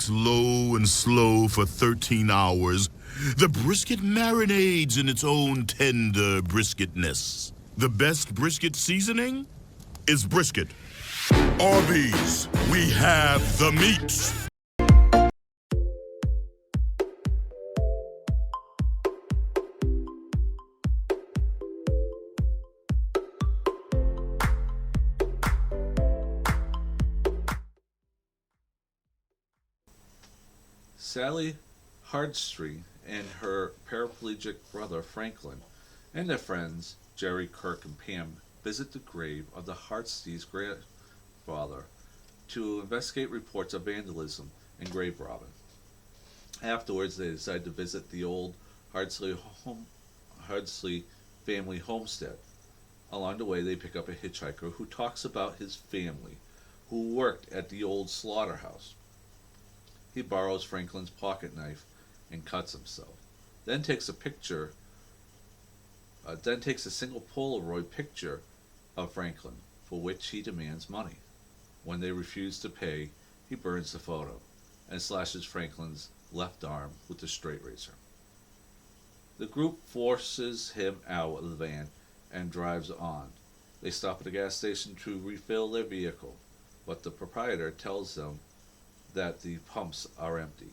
cooks low and slow for 13 hours, the brisket marinades in its own tender brisketness. The best brisket seasoning is brisket. Arby's, we have the meat. Sally Hardstreet and her paraplegic brother Franklin and their friends Jerry, Kirk, and Pam visit the grave of the Hardstreet's grandfather to investigate reports of vandalism and grave robbing. Afterwards, they decide to visit the old Hardsley family homestead. Along the way, they pick up a hitchhiker who talks about his family who worked at the old slaughterhouse. He borrows Franklin's pocket knife and cuts himself. Then takes a single Polaroid picture of Franklin, for which he demands money. When they refuse to pay, he burns the photo and slashes Franklin's left arm with a straight razor. The group forces him out of the van and drives on. They stop at a gas station to refill their vehicle, but the proprietor tells them that the pumps are empty.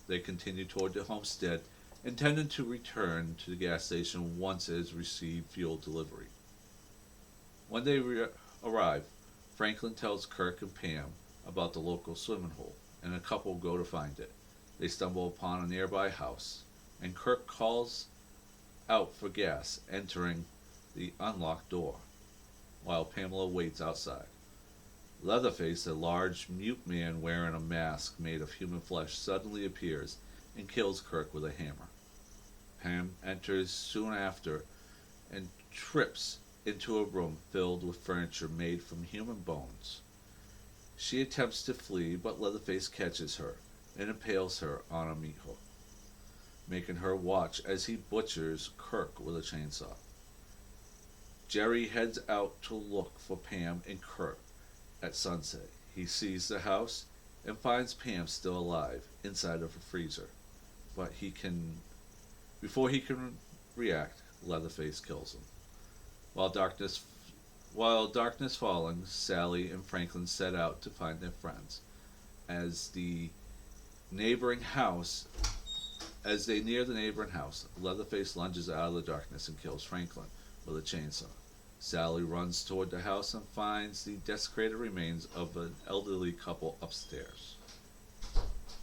They continue toward the homestead, intending to return to the gas station once it has received fuel delivery. When they arrive, Franklin tells Kirk and Pam about the local swimming hole, and a couple go to find it. They stumble upon a nearby house, and Kirk calls out for gas, entering the unlocked door, while Pamela waits outside. Leatherface, a large, mute man wearing a mask made of human flesh, suddenly appears and kills Kirk with a hammer. Pam enters soon after and trips into a room filled with furniture made from human bones. She attempts to flee, but Leatherface catches her and impales her on a meat hook, making her watch as he butchers Kirk with a chainsaw. Jerry heads out to look for Pam and Kirk. At sunset, he sees the house and finds Pam still alive inside of a freezer. But before he can react, Leatherface kills him. While darkness falling, Sally and Franklin set out to find their friends. As they near the neighboring house, Leatherface lunges out of the darkness and kills Franklin with a chainsaw. Sally runs toward the house and finds the desecrated remains of an elderly couple upstairs.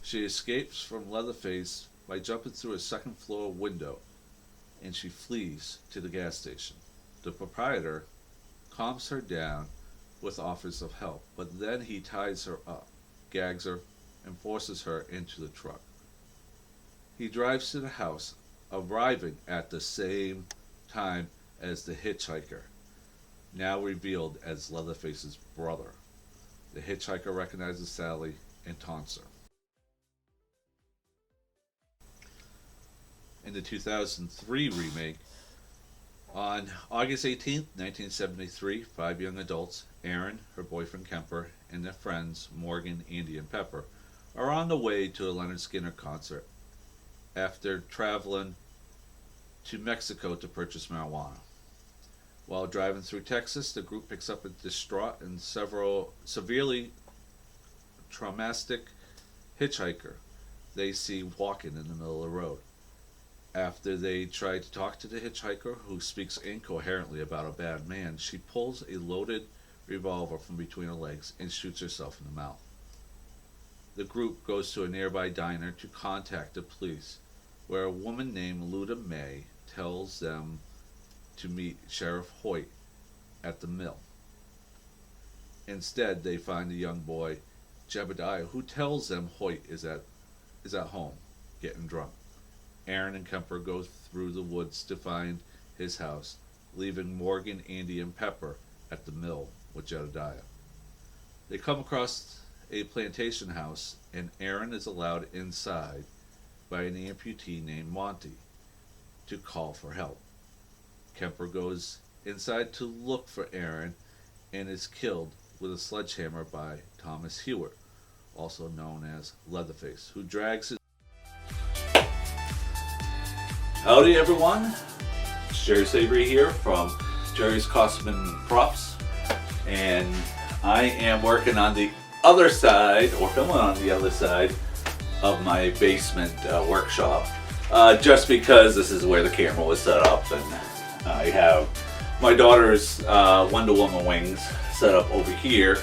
She escapes from Leatherface by jumping through a second-floor window, and she flees to the gas station. The proprietor calms her down with offers of help, but then he ties her up, gags her, and forces her into the truck. He drives to the house, arriving at the same time as the hitchhiker, now revealed as Leatherface's brother. The hitchhiker recognizes Sally and taunts her. In the 2003 remake, on August 18, 1973, 5 young adults, Aaron, her boyfriend Kemper, and their friends Morgan, Andy, and Pepper, are on the way to a Leonard Skinner concert after traveling to Mexico to purchase marijuana. While driving through Texas, the group picks up a distraught and severely traumatic hitchhiker they see walking in the middle of the road. After they try to talk to the hitchhiker, who speaks incoherently about a bad man, she pulls a loaded revolver from between her legs and shoots herself in the mouth. The group goes to a nearby diner to contact the police, where a woman named Luda May tells them to meet Sheriff Hoyt at the mill. Instead, they find the young boy, Jebediah, who tells them Hoyt is at home, getting drunk. Aaron and Kemper go through the woods to find his house, leaving Morgan, Andy, and Pepper at the mill with Jebediah. They come across a plantation house, and Aaron is allowed inside by an amputee named Monty to call for help. Kemper goes inside to look for Aaron and is killed with a sledgehammer by Thomas Hewitt, also known as Leatherface, who drags his... Howdy everyone, it's Jerry Savory here from Jerry's Costume and Props, and I am working on the other side, or filming on the other side of my basement workshop, just because this is where the camera was set up, and I have my daughter's Wonder Woman wings set up over here.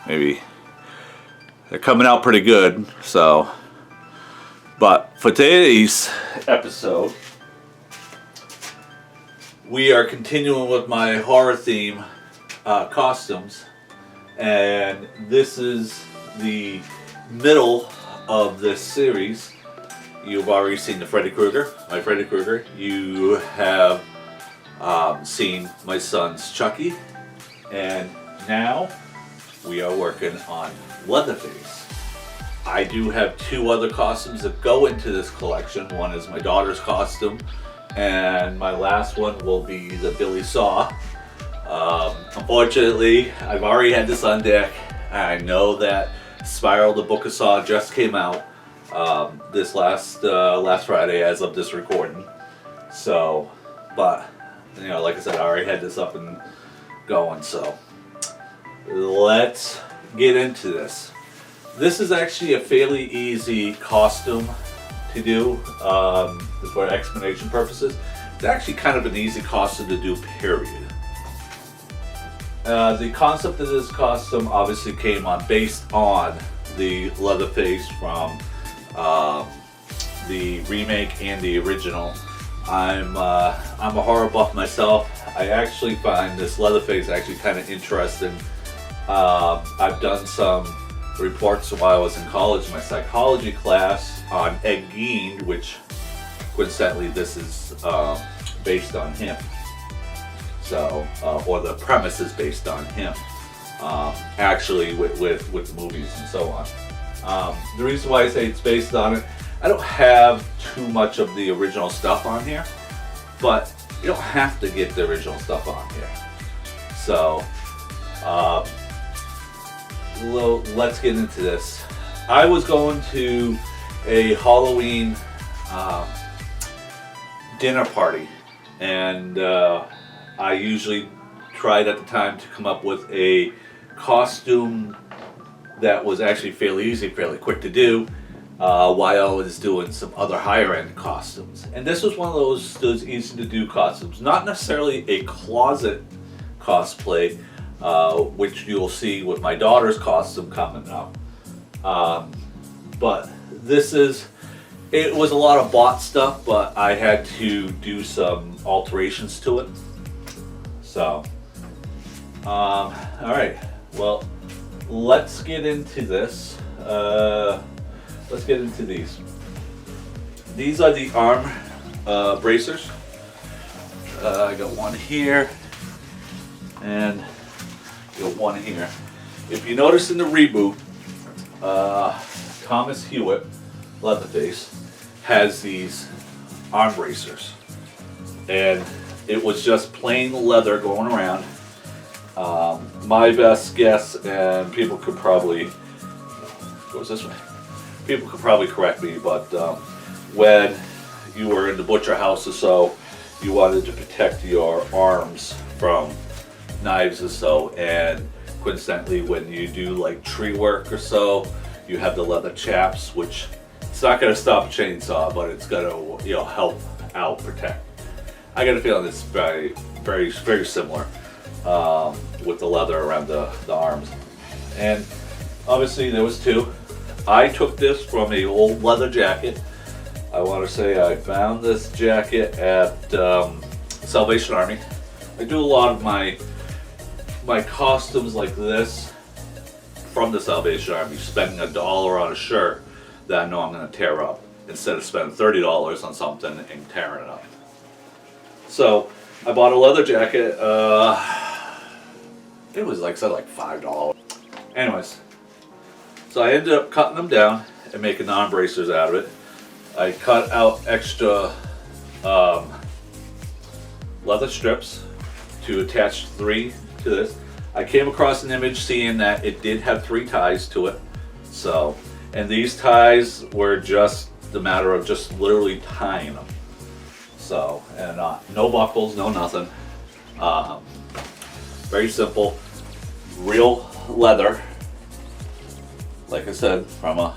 Maybe they're coming out pretty good, so. But for today's episode, we are continuing with my horror theme costumes, and this is the middle of this series. You've already seen the Freddy Krueger, my Freddy Krueger. You have seen my son's Chucky, and now we are working on Leatherface. I do have two other costumes that go into this collection. One is my daughter's costume, and my last one will be the Billy Saw. Unfortunately, I've already had this on deck. I know that Spiral the Book of Saw just came out this last Friday as of this recording. So, but, you know, like I said, I already had this up and going, so let's get into this. This is actually a fairly easy costume to do for explanation purposes. It's actually kind of an easy costume to do, period. The concept of this costume obviously came on based on the Leatherface from the remake and the original. I'm a horror buff myself. I actually find this Leatherface actually kind of interesting. I've done some reports while I was in college in my psychology class on Ed Gein, which coincidentally this is based on him. So, or the premise is based on him, actually with the movies and so on. The reason why I say it's based on it, I don't have too much of the original stuff on here, but you don't have to get the original stuff on here. So, let's get into this. I was going to a Halloween dinner party, and I usually tried at the time to come up with a costume that was actually fairly easy, fairly quick to do, while I was doing some other higher end costumes. And this was one of those easy to do costumes, not necessarily a closet cosplay, which you'll see with my daughter's costume coming up. But it was a lot of bought stuff, but I had to do some alterations to it. So, alright, well, let's get into this. Let's get into these. These are the arm bracers. I got one here, and got one here. If you notice in the reboot, Thomas Hewitt, Leatherface, has these arm bracers, and it was just plain leather going around. My best guess, and people could probably goes this way. People could probably correct me, but when you were in the butcher house or so, you wanted to protect your arms from knives or so, and coincidentally when you do like tree work or so, you have the leather chaps, which it's not going to stop a chainsaw, but it's going to, you know, help out protect. I got a feeling it's very, very, very similar with the leather around the arms. And obviously there was two. I took this from a old leather jacket. I want to say I found this jacket at Salvation Army. I do a lot of my costumes like this from the Salvation Army, spending $1 on a shirt that I know I'm going to tear up, instead of spending $30 on something and tearing it up. So I bought a leather jacket. It was like $5. Anyways, so I ended up cutting them down and making arm bracers out of it. I cut out extra leather strips to attach 3 to this. I came across an image seeing that it did have 3 ties to it. So, and these ties were just the matter of just literally tying them. So, and no buckles, no nothing. Very simple, real leather. Like I said, from a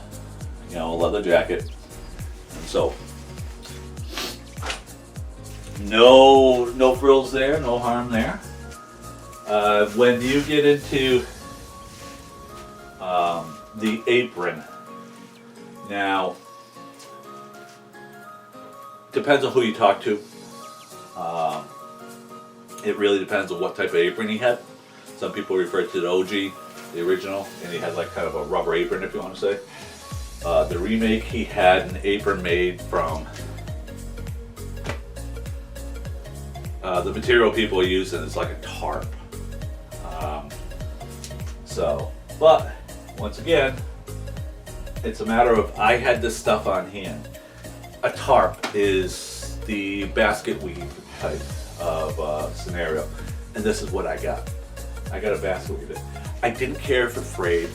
leather jacket. And so, no frills there, no harm there. When you get into the apron, now depends on who you talk to. It really depends on what type of apron he had. Some people refer to the OG, the original, and he had like kind of a rubber apron, if you want to say. The remake, he had an apron made from the material people are using is like a tarp. But once again, it's a matter of I had this stuff on hand. A tarp is the basket weave type of scenario, and this is what I got. I got a basket weave. I didn't care if it frayed.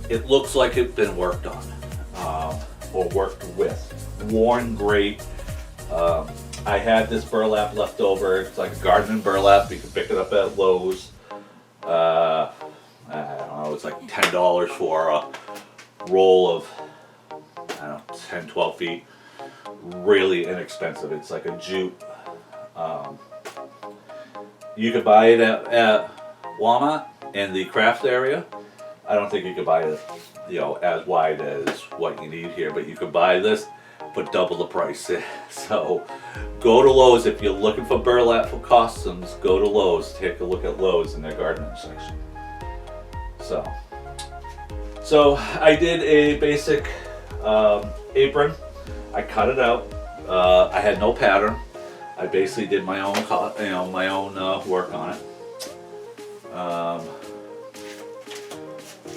It looks like it's been worked on or worked with. Worn great. I had this burlap left over. It's like a garden burlap. You can pick it up at Lowe's. I don't know, it's like $10 for a roll of, I don't know, 10, 12 feet. Really inexpensive. It's like a jute. You could buy it at Walmart in the craft area. I don't think you could buy it, as wide as what you need here, but you could buy this for double the price. So go to Lowe's if you're looking for burlap for costumes. Go to Lowe's. Take a look at Lowe's in their gardening section. So I did a basic apron. I cut it out. I had no pattern. I basically did my own, work on it.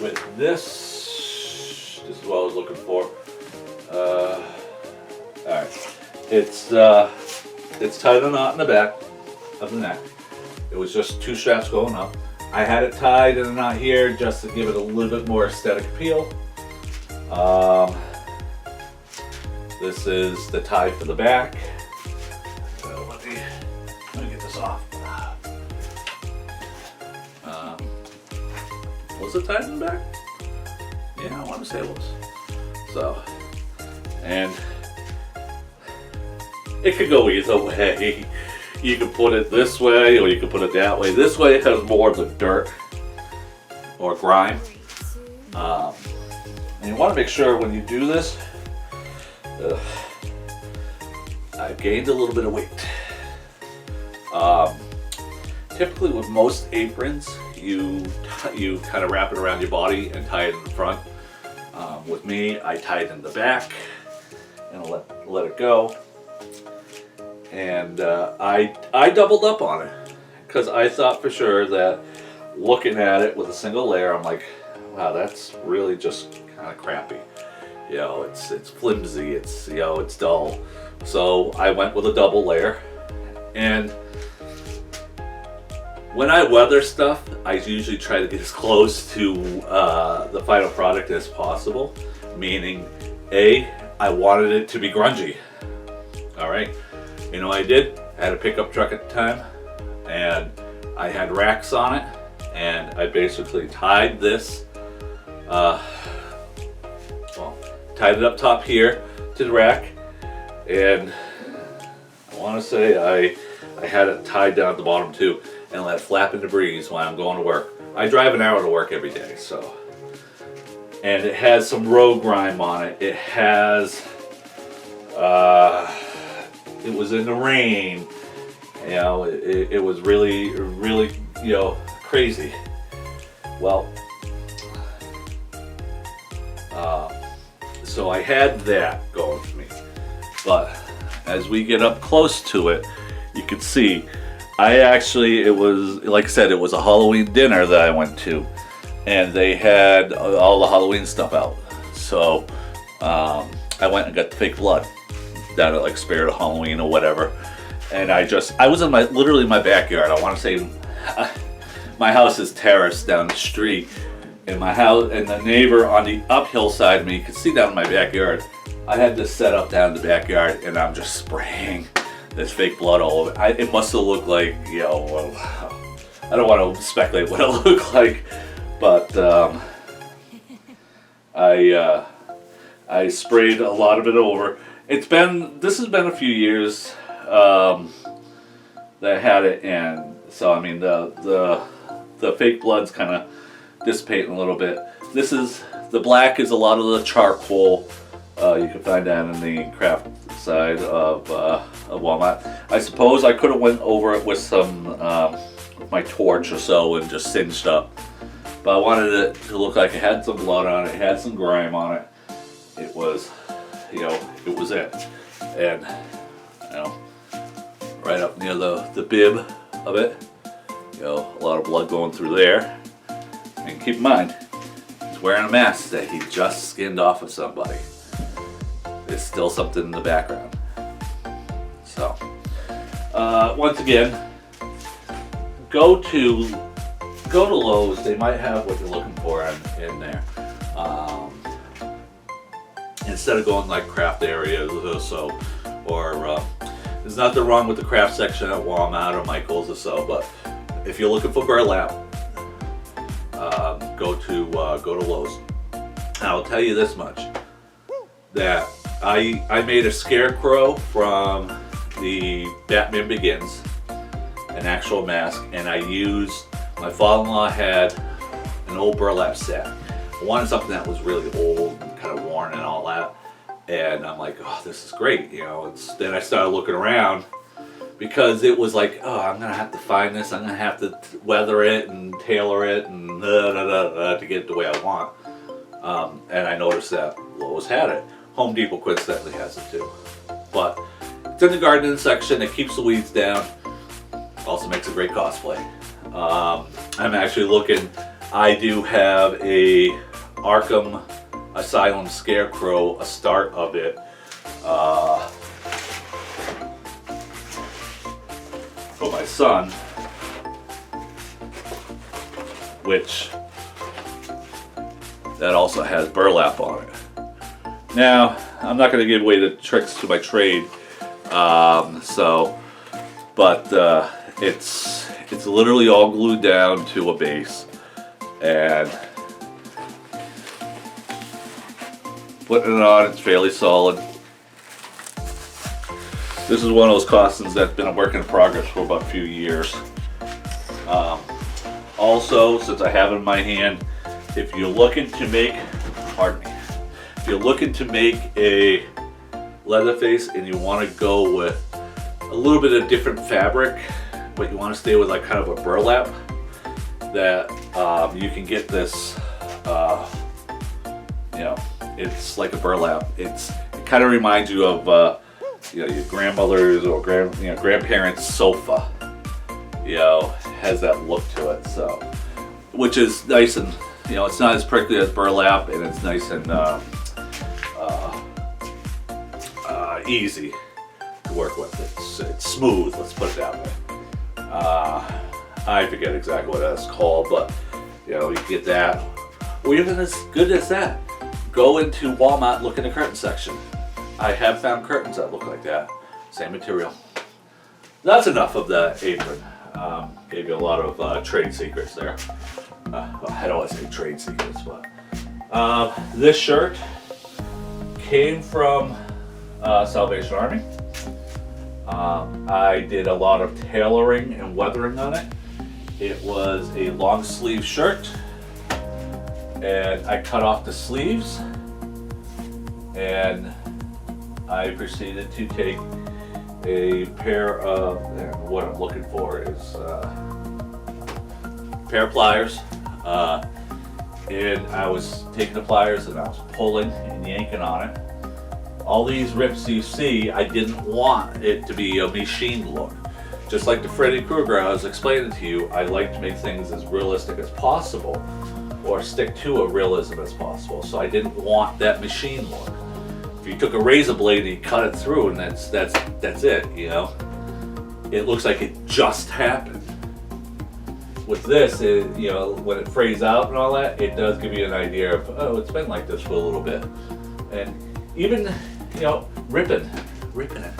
With this is what I was looking for. All right, it's tied a knot in the back of the neck. It was just 2 straps going up. I had it tied in a knot here just to give it a little bit more aesthetic appeal. This is the tie for the back. Let me get this off. Was it tied in the back? Yeah, I want to say it was. So, and it could go either way. You could put it this way or you could put it that way. This way it has more of the dirt or grime. And you want to make sure when you do this, I've gained a little bit of weight. Typically with most aprons, you kind of wrap it around your body and tie it in the front. With me, I tie it in the back and let it go. And I doubled up on it because I thought for sure that looking at it with a single layer, I'm like, wow, that's really just kind of crappy. It's flimsy. It's dull. So I went with a double layer, and when I weather stuff, I usually try to get as close to the final product as possible. Meaning, I wanted it to be grungy. All right. You know what I did? I had a pickup truck at the time, and I had racks on it, and I basically tied this, tied it up top here to the rack, and I want to say I had it tied down at the bottom too, and let it flap in the breeze while I'm going to work. I drive an hour to work every day, so. And it has some road grime on it. It has, it was in the rain. It was really, really, crazy. Well, so I had that going for me. But as we get up close to it, you can see, it was, like I said, it was a Halloween dinner that I went to, and they had all the Halloween stuff out. So I went and got the fake blood down at like Spirit of Halloween or whatever, and I was in literally my backyard. I want to say my house is terraced down the street, and my house and the neighbor on the uphill side of me, you can see down in my backyard. I had this set up down in the backyard, and I'm just spraying this fake blood all over. It must have looked like, you know, I don't want to speculate what it looked like, but I sprayed a lot of it over. This has been a few years that I had it in, so I mean the fake blood's kind of dissipating a little bit. The black is a lot of the charcoal you can find down in the craft side of Walmart. I suppose I could have went over it with some my torch or so and just singed up, but I wanted it to look like it had some blood on it, it had some grime on it. It was, you know, it was it, and you know, right up near the bib of it, you know, a lot of blood going through there. And keep in mind, he's wearing a mask that he just skinned off of somebody. There's still something in the background. So, once again, go to Lowe's. They might have what you're looking for in there. Instead of going like craft areas or so, or there's nothing wrong with the craft section at Walmart or Michael's or so, but if you're looking for burlap, go to Lowe's. I'll tell you this much, that I made a scarecrow from the Batman Begins, an actual mask, and my father-in-law had an old burlap sack. I wanted something that was really old and kind of worn and all that, and I'm like, oh, this is great, you know. Then I started looking around, because it was like, oh, I'm gonna have to find this, I'm gonna have to weather it and tailor it and to get it the way I want. And I noticed that Lowe's had it. Home Depot coincidentally has it too. But it's in the gardening section, it keeps the weeds down, also makes a great cosplay. I'm actually looking, I do have a Arkham Asylum Scarecrow, a start of it. For my son, which that also has burlap on it. Now, I'm not going to give away the tricks to my trade, it's literally all glued down to a base, and putting it on, it's fairly solid. This is one of those costumes that's been a work in progress for about a few years. Also, since I have it in my hand, if you're looking to make, if you're looking to make a Leatherface and you want to go with a little bit of different fabric, but you want to stay with like kind of a burlap, that you can get this, you know, it's like a burlap. It kind of reminds you of you know, your grandmother's or grandparents' sofa, you know, has that look to it. So, which is nice, and you know, it's not as prickly as burlap, and it's nice and easy to work with. It's smooth, let's put it that way. I forget exactly what that's called, but you know, you get that. Or even as good as that, go into Walmart, look in the curtain section. I have found curtains that look like that. Same material. That's enough of the apron. Gave you a lot of trade secrets there. I don't want to say trade secrets, but this shirt came from Salvation Army. I did a lot of tailoring and weathering on it. It was a long sleeve shirt, and I cut off the sleeves, and I proceeded to take a pair of, and what I'm looking for is a pair of pliers, and I was taking the pliers and I was pulling and yanking on it. All these rips you see, I didn't want it to be a machine look. Just like the Freddy Krueger I was explaining to you, I like to make things as realistic as possible, or stick to a realism as possible. So I didn't want that machine look. If you took a razor blade and you cut it through, and that's it, you know. It looks like it just happened. with this, you know, when it frays out and all that, it does give you an idea of, oh, it's been like this for a little bit. And even, you know, ripping it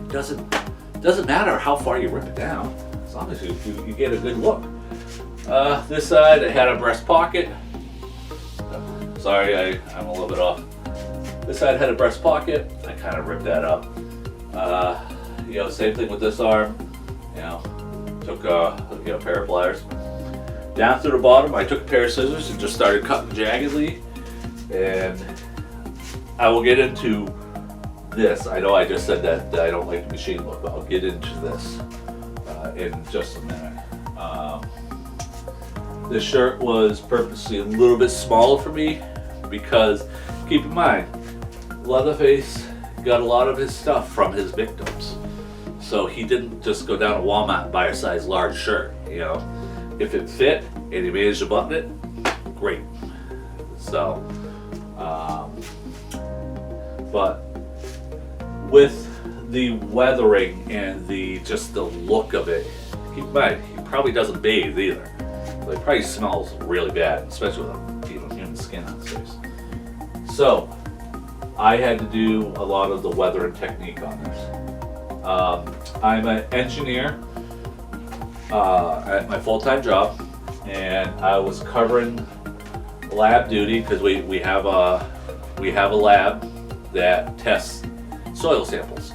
doesn't matter how far you rip it down, as long as you get a good look. This side, I had a breast pocket. Sorry, I'm a little bit off. This side had a breast pocket. I kind of ripped that up. You know, same thing with this arm. You know, took you know, a pair of pliers. Down through the bottom, I took a pair of scissors and just started cutting jaggedly. And I will get into this. I know I just said that I don't like the machine look, but I'll get into this in just a minute. This shirt was purposely a little bit smaller for me because, keep in mind, Leatherface got a lot of his stuff from his victims. So he didn't just go down to Walmart and buy a size large shirt, you know. If it fit and he managed to button it, great. So, but with the weathering and just the look of it, keep in mind, he probably doesn't bathe either. So it probably smells really bad, especially with human skin on his face. So, I had to do a lot of the weathering technique on this. I'm an engineer at my full-time job, and I was covering lab duty because we have a lab that tests soil samples,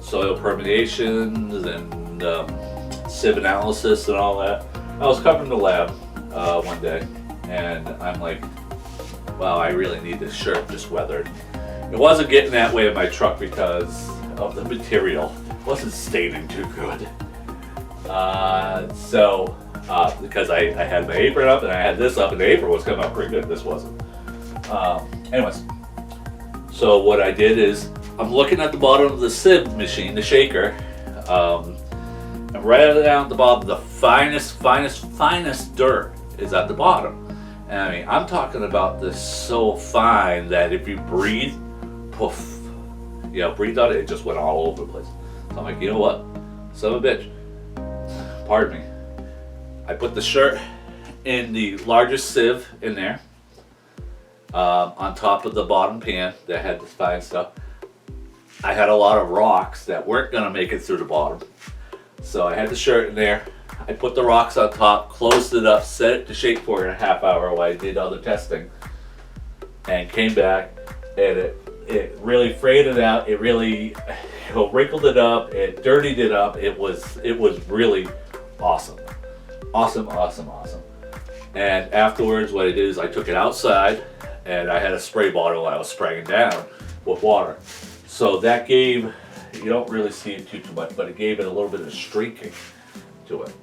soil permeations and sieve analysis and all that. I was covering the lab one day, and I'm like, wow, I really need this shirt just weathered. It wasn't getting that way in my truck because of the material. It wasn't staining too good. Because I had my apron up and I had this up, and the apron was coming up pretty good. This wasn't. Anyways, so what I did is I'm looking at the bottom of the sieve machine, the shaker, and right down at the bottom, the finest dirt is at the bottom. And I mean, I'm talking about this so fine that if you breathe, poof, you know, breathe on it, it just went all over the place. So I'm like, you know what, son of a bitch, pardon me. I put the shirt in the largest sieve in there, on top of the bottom pan that had the fine stuff. I had a lot of rocks that weren't gonna make it through the bottom. So I had the shirt in there. I put the rocks on top, closed it up, set it to shake for a half hour while I did other testing, and came back, and it really frayed it out. It really wrinkled it up. It dirtied it up. It was really awesome. Awesome. And afterwards, what I did is I took it outside, and I had a spray bottle I was spraying down with water. So that gave, you don't really see it too much, but it gave it a little bit of streaking to it.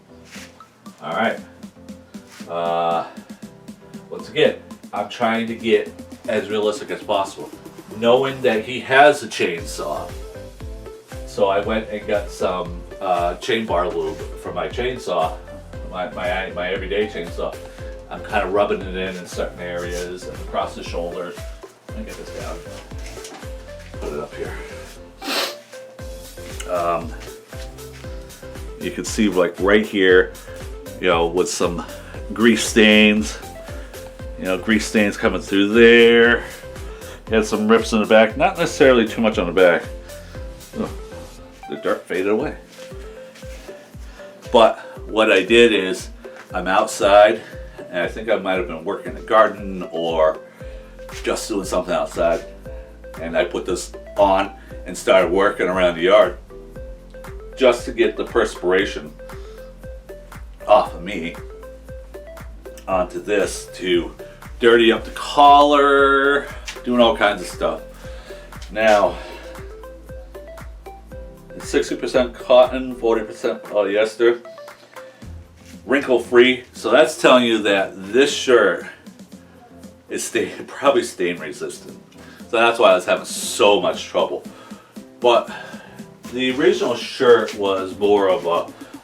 All right. Once again, I'm trying to get as realistic as possible, knowing that he has a chainsaw. So I went and got some chain bar lube for my chainsaw, my everyday chainsaw. I'm kind of rubbing it in certain areas and across the shoulders. Let me get this down. Put it up here. You can see like right here, you know, with some grease stains. You know, grease stains coming through there. Had some rips in the back, not necessarily too much on the back. Ugh, the dirt faded away. But what I did is, I'm outside, and I think I might have been working in the garden or just doing something outside, and I put this on and started working around the yard just to get the perspiration off of me onto this, to dirty up the collar, doing all kinds of stuff. Now, it's 60% cotton, 40% polyester, wrinkle free. So that's telling you that this shirt is probably stain resistant. So that's why I was having so much trouble. But the original shirt was more of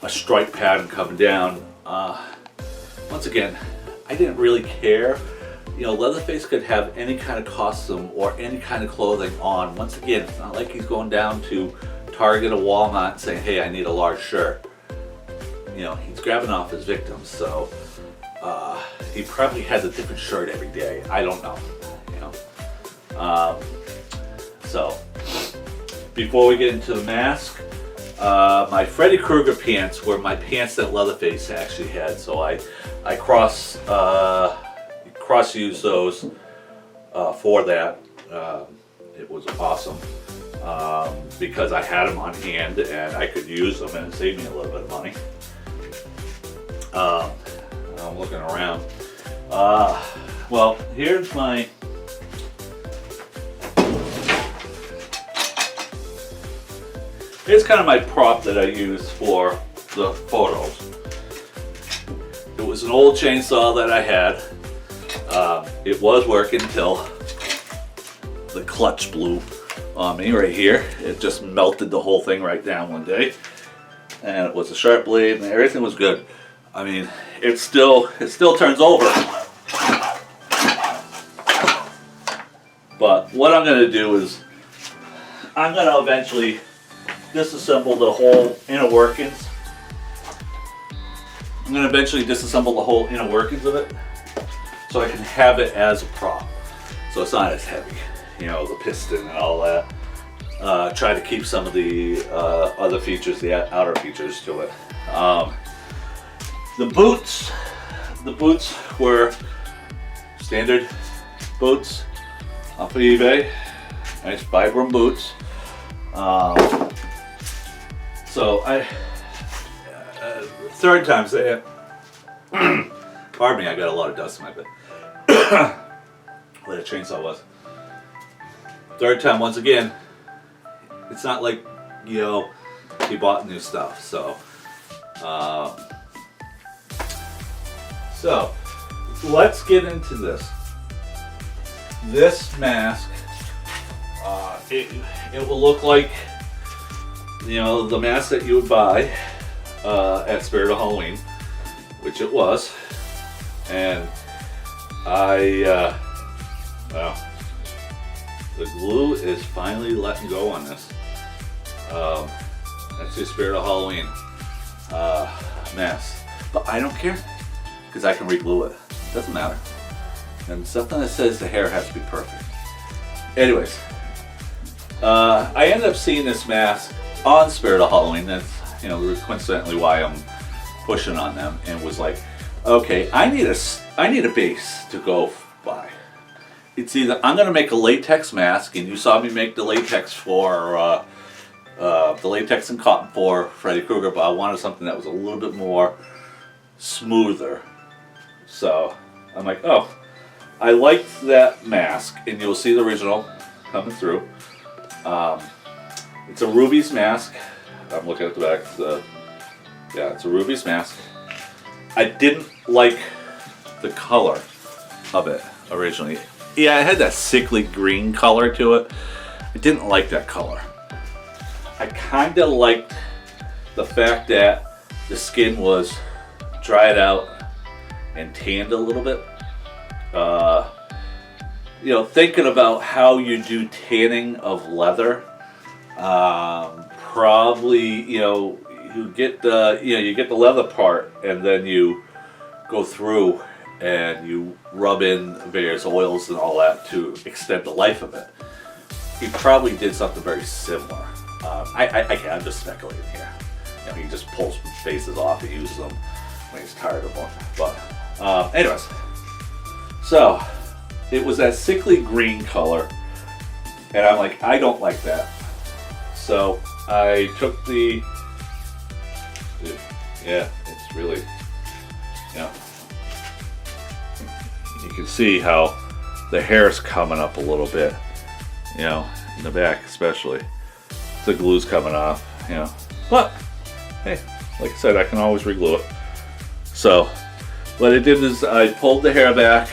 a stripe pattern coming down. Once again, I didn't really care. You know, Leatherface could have any kind of costume or any kind of clothing on. Once again, it's not like he's going down to Target or Walmart and saying, hey, I need a large shirt. he's grabbing off his victims, so he probably has a different shirt every day. I don't know, So, before we get into the mask, my Freddy Krueger pants were my pants that Leatherface actually had, so I cross used those for that. It was awesome because I had them on hand and I could use them, and it saved me a little bit of money. I'm looking around. Well, here's my. Here's kind of my prop that I use for the photos. It was an old chainsaw that I had. It was working until the clutch blew on me right here. It just melted the whole thing right down one day. And it was a sharp blade and everything was good. I mean, it still turns over. But what I'm going to do is I'm going to eventually disassemble the whole inner workings. I'm going to eventually disassemble the whole inner workings of it so I can have it as a prop. So it's not as heavy, the piston and all that. Try to keep some of the other features, the outer features to it. The boots were standard boots off of eBay. Nice Vibram boots. So third time say pardon me, I got a lot of dust in my bed. Where the chainsaw was. Third time, once again, it's not like, he bought new stuff, so. So, let's get into this. This mask, it will look like, the mask that you would buy at Spirit of Halloween, which it was. And well, the glue is finally letting go on this. That's the Spirit of Halloween mask. But I don't care, because I can re-glue it. It doesn't matter. And something that says the hair has to be perfect. Anyways, I ended up seeing this mask on Spirit of Halloween. That's coincidentally why I'm pushing on them, and was like, okay, I need a base to go by. It's either I'm gonna make a latex mask, and you saw me make the latex for the latex and cotton for Freddy Krueger, but I wanted something that was a little bit more smoother. So I'm like, oh, I liked that mask, and you'll see the original coming through. It's a Ruby's mask. I'm looking at the back. Yeah, it's a Ruby's mask. I didn't like the color of it originally. Yeah, it had that sickly green color to it. I didn't like that color. I kind of liked the fact that the skin was dried out and tanned a little bit. Thinking about how you do tanning of leather, probably you get the leather part, and then you go through and you rub in various oils and all that to extend the life of it. He probably did something very similar. I'm just speculating here. He just pulls faces off and uses them when he's tired of them. But anyways, so it was that sickly green color, and I'm like, I don't like that. So I took the, yeah, it's really, you can see how the hair's coming up a little bit, in the back especially. The glue's coming off, but hey, like I said, I can always reglue it. So what I did is I pulled the hair back,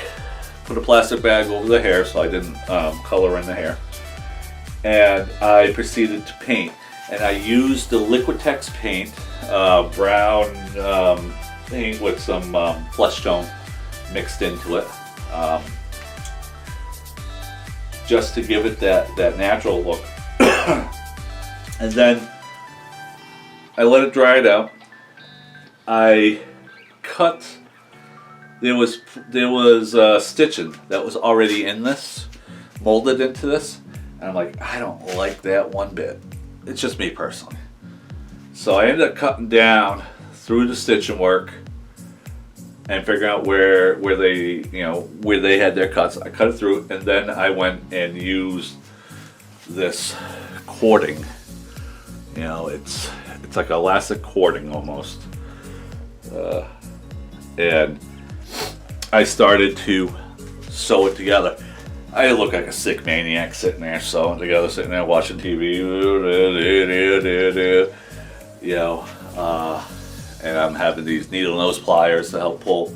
put a plastic bag over the hair so I didn't color in the hair, and I proceeded to paint. And I used the Liquitex paint, brown paint with some flesh tone mixed into it, just to give it that natural look. And then I let it dry it out, I cut. There was stitching that was already in this, molded into this, and I'm like, I don't like that one bit. It's just me personally. So I ended up cutting down through the stitching work and figuring out where they had their cuts. I cut it through, and then I went and used this cording. It's like elastic cording almost, and I started to sew it together. I look like a sick maniac sitting there sewing together, sitting there watching TV, and I'm having these needle nose pliers to help pull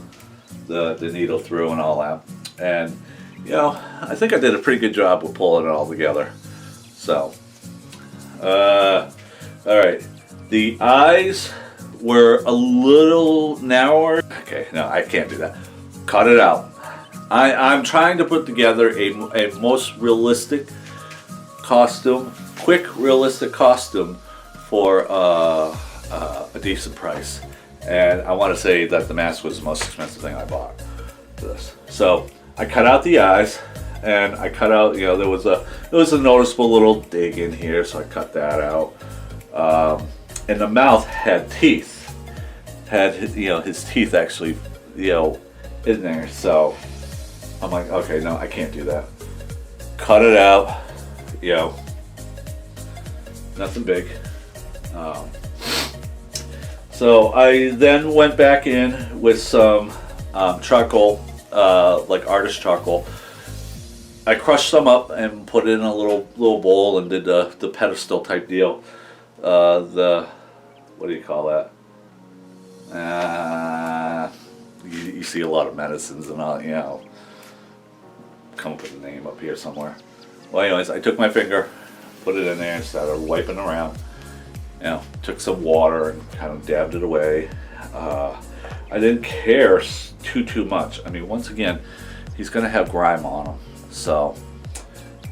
the needle through and all that. And I think I did a pretty good job with pulling it all together. So, all right, the eyes were a little narrower. Okay, no, I can't do that. Cut it out. I'm trying to put together a most realistic costume, quick realistic costume for a decent price. And I want to say that the mask was the most expensive thing I bought for this. So I cut out the eyes, and I cut out, there was a noticeable little dig in here, so I cut that out. And the mouth had teeth, his teeth actually, in there. So I'm like, okay, no, I can't do that. Cut it out, nothing big. So I then went back in with some charcoal, like artist charcoal. I crushed some up and put it in a little bowl and did the pedestal type deal. What do you call that? You see a lot of medicines and all, come up with a name up here somewhere. Well, anyways, I took my finger, put it in there, and started wiping around. Took some water and kind of dabbed it away. I didn't care too much. I mean, once again, he's gonna have grime on him. So,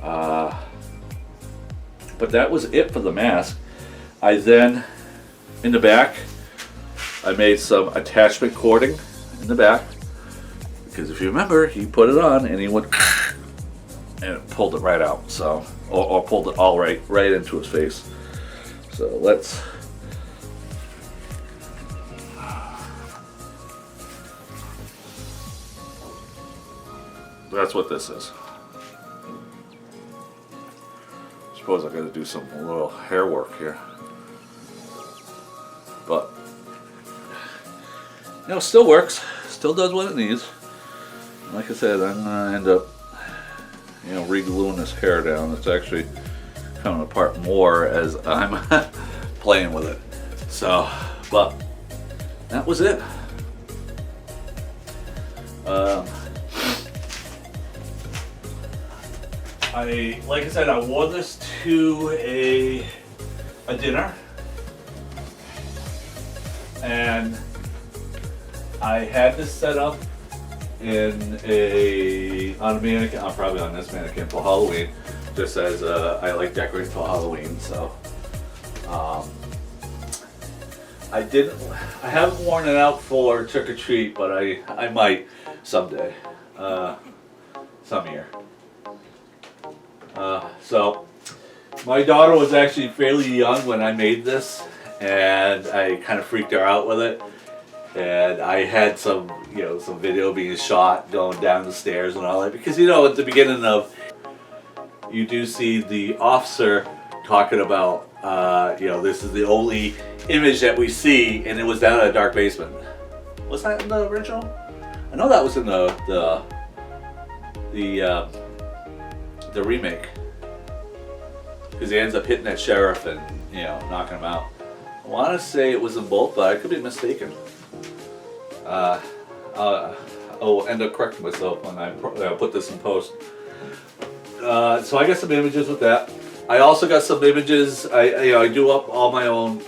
but that was it for the mask. I then, in the back, I made some attachment cording in the back, because if you remember, he put it on and he went and it pulled it right out. So, or pulled it all right into his face. So let's. That's what this is. Suppose I got to do some little hair work here, but still works. Still does what it needs. Like I said, I'm gonna end up, re-gluing this hair down. It's actually coming apart more as I'm playing with it. So, but that was it. Like I said, I wore this to a dinner, and I had this set up on a mannequin. I'm probably on this mannequin for Halloween, just as I like decorating for Halloween. So I haven't worn it out for trick or treat, but I might someday, some year. So my daughter was actually fairly young when I made this, and I kind of freaked her out with it. And I had some video being shot going down the stairs and all that, because at the beginning of, you do see the officer talking about this is the only image that we see, and it was down in a dark basement. Was that in the original? I know that was in the remake, because he ends up hitting that sheriff and knocking him out. I want to say it was in both, but I could be mistaken. I'll end up correcting myself when I put this in post. So I got some images with that. I also got some images. I do up all my own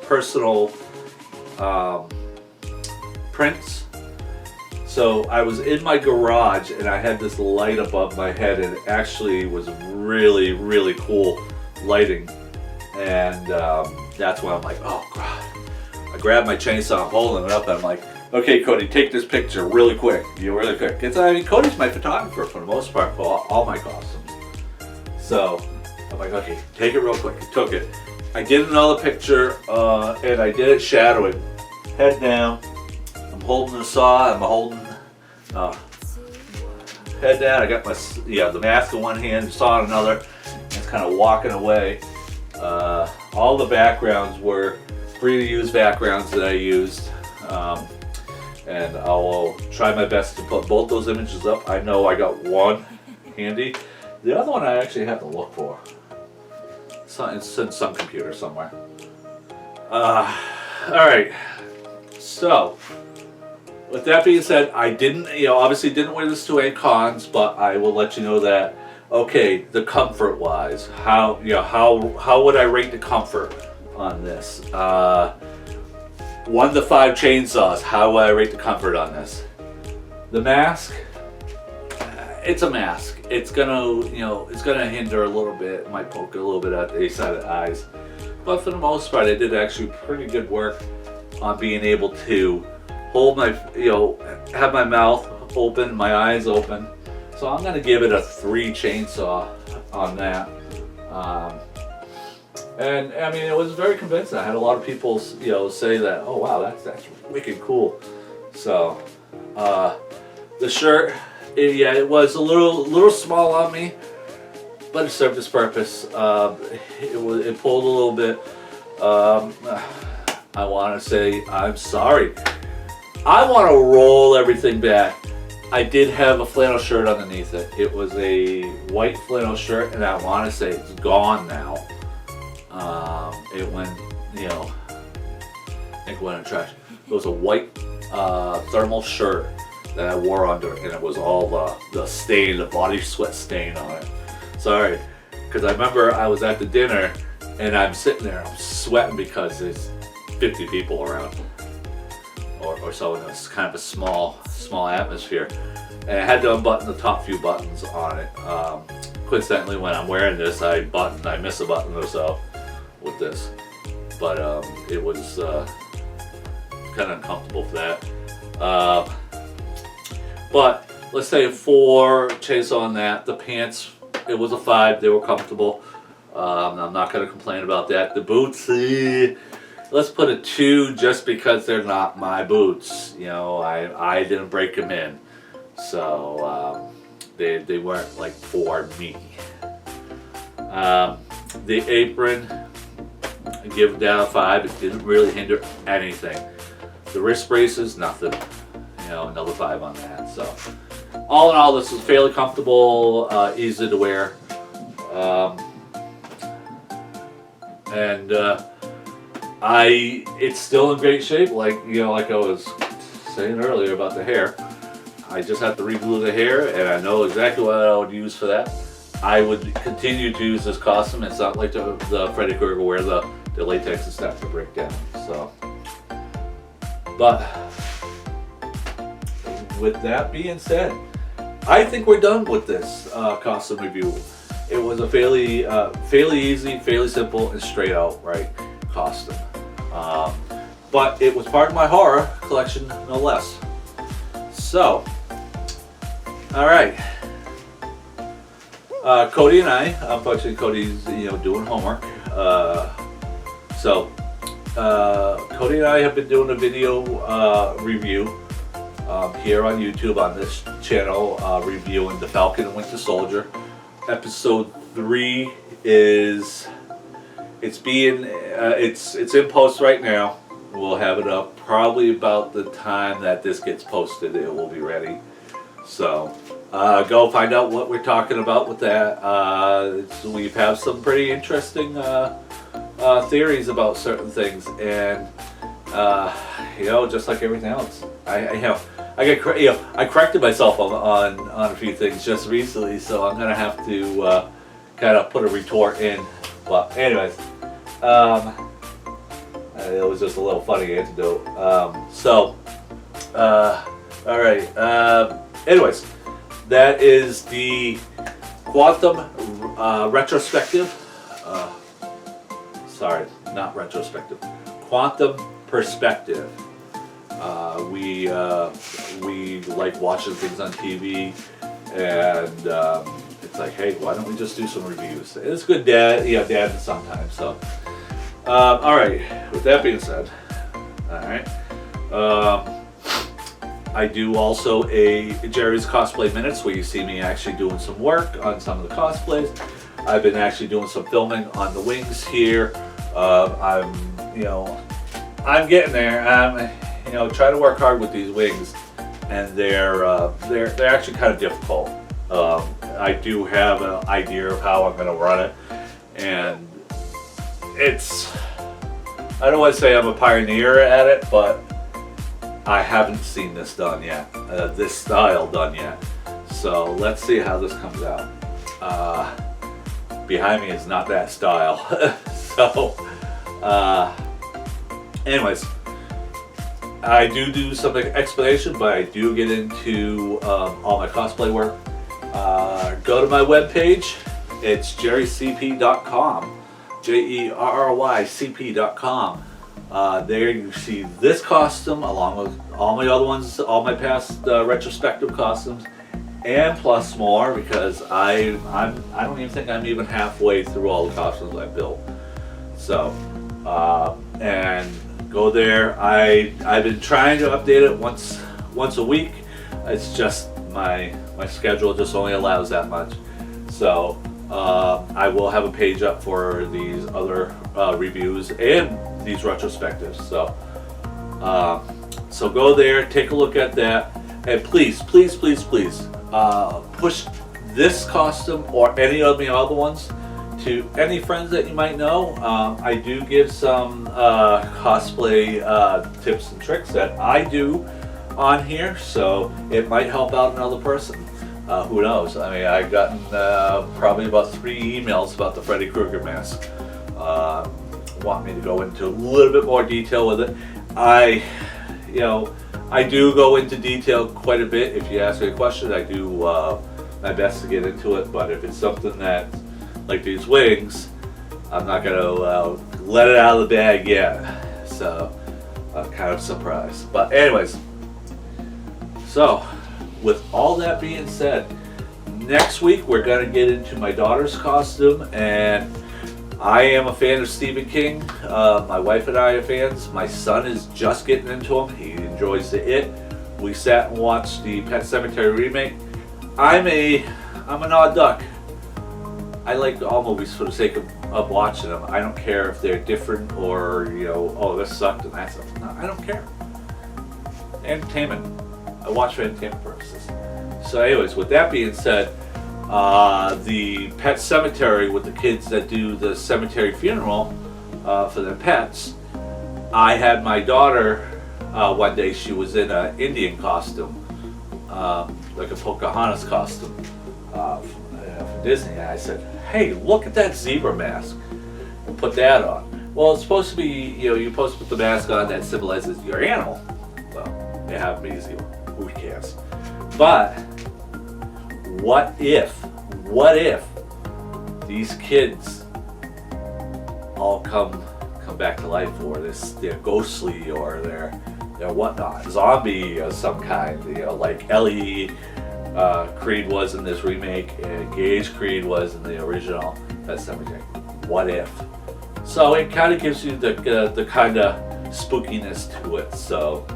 personal prints. So I was in my garage and I had this light above my head, and it actually was really, really cool lighting. And that's when I'm like, oh God, I grab my chainsaw, I'm holding it up, and I'm like, okay, Cody, take this picture really quick. Really quick. Because, I mean, Cody's my photographer for the most part for all my costumes. So, I'm like, okay, take it real quick. I took it. I did another picture, and I did it shadowing. Head down. I'm holding the saw. I'm holding, head down. I got my, the mask in one hand, saw in another. And it's kind of walking away. All the backgrounds were free to use backgrounds that I used. And I will try my best to put both those images up. I know I got one handy. The other one I actually have to look for. It's in some computer somewhere. Alright. So, with that being said, I didn't, obviously didn't wear this to any cons, but I will let you know that, okay, the comfort wise, how would I rate the comfort on this? 1 to 5 chainsaws, how would I rate the comfort on this? The mask, it's a mask. It's gonna, it's gonna hinder a little bit. It might poke a little bit at the side of the eyes. But for the most part, I did actually pretty good work on being able to hold my, have my mouth open, my eyes open. So I'm gonna give it a 3 chainsaw on that. And I mean, it was very convincing. I had a lot of people, say that, oh wow, that's wicked cool. So, the shirt, it was a little small on me, but it served its purpose. It pulled a little bit. I want to say I'm sorry. I want to roll everything back. I did have a flannel shirt underneath it. It was a white flannel shirt, and I want to say it's gone now. It went, I think it went in the trash. It was a white thermal shirt that I wore under, and it was all the stain, the body sweat stain on it. Sorry, because I remember I was at the dinner, and I'm sitting there, I'm sweating because there's 50 people around, or so, and it's kind of a small atmosphere. And I had to unbutton the top few buttons on it. Coincidentally, when I'm wearing this, I miss a button or so with this, but it was kind of uncomfortable for that. But let's say 4 chainsaw on that. The pants, it was a 5. They were comfortable. I'm not going to complain about that. The boots, let's put a 2 just because they're not my boots. I didn't break them in, so they weren't like for me. The apron, I give it down a 5. It didn't really hinder anything. The wrist braces, nothing. Another 5 on that. So, all in all, this was fairly comfortable, easy to wear, and it's still in great shape. Like I was saying earlier about the hair. I just have to reglue the hair, and I know exactly what I would use for that. I would continue to use this costume. It's not like the Freddy Krueger where the latex is starting to break down. So, but with that being said, I think we're done with this costume review. It was a fairly easy, fairly simple, and straight out right costume. But it was part of my horror collection, no less. So, all right. Cody and I, unfortunately, Cody's doing homework. So Cody and I have been doing a video review here on YouTube on this channel, reviewing The Falcon and Winter Soldier. Episode 3 is it's in post right now. We'll have it up probably about the time that this gets posted. It will be ready. So go find out what we're talking about with that. We have some pretty interesting theories about certain things, and just like everything else, I corrected myself on a few things just recently, so I'm gonna have to kind of put a retort in. But anyways, it was just a little funny anecdote. All right. Anyways, that is the Quantum retrospective. Sorry, not retrospective. Quantum perspective. We like watching things on TV, and it's like, hey, why don't we just do some reviews? It's good, dad and son time. So, all right. With that being said, all right. I do also a Jerry's Cosplay Minutes where you see me actually doing some work on some of the cosplays. I've been actually doing some filming on the wings here. I'm getting there. I'm, trying to work hard with these wings, and they're actually kind of difficult. I do have an idea of how I'm going to run it, and I don't want to say I'm a pioneer at it, but I haven't seen this done yet, this style done yet. So let's see how this comes out. Behind me is not that style. So, anyways, I do some explanation, but I do get into all my cosplay work. Go to my webpage. It's jerrycp.com. jerrycp.com. There you see this costume along with all my other ones, all my past retrospective costumes, and plus more, because I don't even think I'm even halfway through all the costumes I built. So, and go there. I've been trying to update it once a week. It's just my schedule just only allows that much. So I will have a page up for these other reviews and these retrospectives. So so go there, take a look at that, and please push this costume or any of the other ones to any friends that you might know. I do give some cosplay tips and tricks that I do on here, so it might help out another person. Who knows? I mean, I've gotten probably about 3 emails about the Freddy Krueger mask. Want me to go into a little bit more detail with it. I do go into detail quite a bit. If you ask me a question, I do my best to get into it, but if it's something that, like these wings, I'm not going to let it out of the bag yet. So, I'm kind of surprised. But anyways, so with all that being said, next week we're going to get into my daughter's costume, and I am a fan of Stephen King. My wife and I are fans. My son is just getting into him. He enjoys It. We sat and watched the Pet Sematary remake. I'm an odd duck. I like all movies for the sake of watching them. I don't care if they're different or, oh, this sucked and that sucked. No, I don't care. Entertainment. I watch for entertainment purposes. So anyways, with that being said, the Pet Cemetery with the kids that do the cemetery funeral for their pets, I had my daughter one day. She was in an Indian costume, like a Pocahontas costume from Disney. And I said, hey, look at that zebra mask, and put that on. Well, it's supposed to be, you're supposed to put the mask on that symbolizes your animal. Well, they have me zebra. Who cares? But what if these kids all come back to life, or they're ghostly, or they're whatnot, zombie of some kind, like Ellie Creed was in this remake, and Gage Creed was in the original Pet Sematary. What if? So it kind of gives you the kind of spookiness to it. So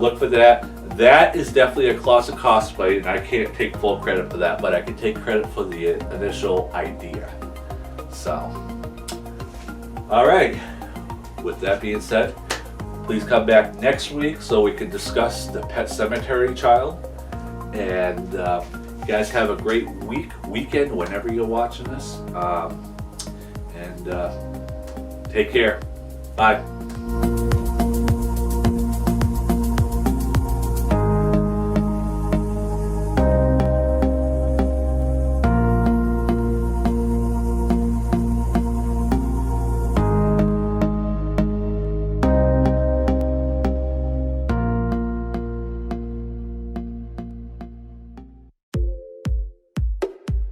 look for that. That is definitely a classic cosplay, and I can't take full credit for that, but I can take credit for the initial idea. So, all right. With that being said, please come back next week so we can discuss the Pet Sematary child. And you guys have a great weekend whenever you're watching this. And take care. Bye.